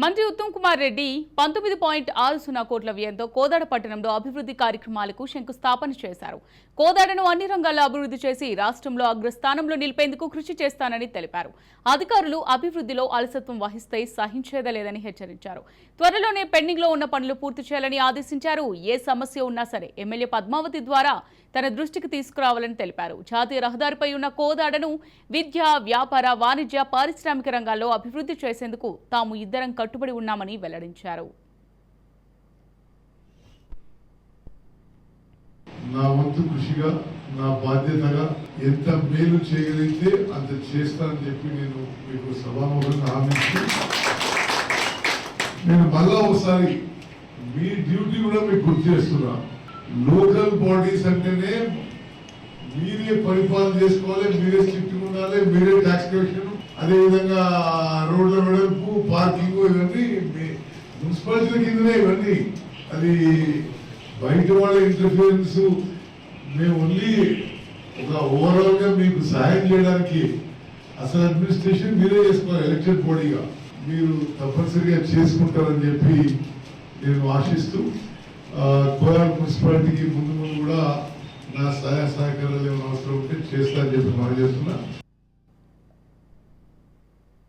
మంత్రి ఉత్తమ్ కుమార్ రెడ్డి 19.60 కోట్ల వ్యయంతో కోదాడ పట్టణంలో అభివృద్ధి కార్యక్రమాలకు శంకుస్థాపన చేశారు. కోదాడను అన్ని రంగాల్లో అభివృద్ధి చేసి రాష్ట్రంలో అగ్రస్థానంలో నిలిపేందుకు కృషి చేస్తానని తెలిపారు. అధికారులు అభివృద్ధిలో అలసత్వం వహిస్తే సహించేదలేదని హెచ్చరించారు. త్వరలోనే పెండింగ్లో ఉన్న పనులు పూర్తి చేయాలని ఆదేశించారు. ఏ సమస్య ఉన్నా సరే ఎమ్మెల్యే పద్మావతి ద్వారా తన దృష్టికి తీసుకురావాలని తెలిపారు. జాతీయ రహదారిపై ఉన్న కోదాడను విద్య, వ్యాపార, వాణిజ్య, పారిశ్రామిక రంగాల్లో అభివృద్ధి చేసేందుకు తాము ఇద్దరం కట్టుబడి ఉన్నామని వెల్లడించారు. నా వంతు కృషిగా, నా బాధ్యతగా ఎంత మేలు చేయగలిగితే అంత చేస్తానని చెప్పి నేను మీకు సభాముఖంగా హామీ నేను మళ్ళా ఒకసారి మీ డ్యూటీ కూడా మీకు గుర్తు చేస్తున్నా. లోకల్ బాడీస్ అంటేనే మీరే పరిపాలన చేసుకోవాలి, మీరే స్ట్రిక్ట్ ఉండాలి, మీరే ట్యాక్స్ కలెక్షన్, అదేవిధంగా రోడ్ల వెడల్పు, పార్కింగ్, ఇవన్నీ మున్సిపాలిటీల కిందనే ఇవన్నీ. అది బయట వాళ్ళ ఇంటర్ఫియరెన్స్ మేము ఓన్లీ ఒక ఓవరాల్ గా మీకు సహాయం చేయడానికి. అసలు అడ్మినిస్ట్రేషన్ మీరే చేసుకోవాలి. ఎలక్టెడ్ బాడీగా మీరు తప్పనిసరిగా చేసుకుంటారని చెప్పి నేను ఆశిస్తూ కోదాడ మున్సిపాలిటీకి ముందు కూడా నా సహాయ సహకారాలు ఏమైనా అవసరం ఉంటే చేస్తా అని చెప్పి మనం చేస్తున్నా.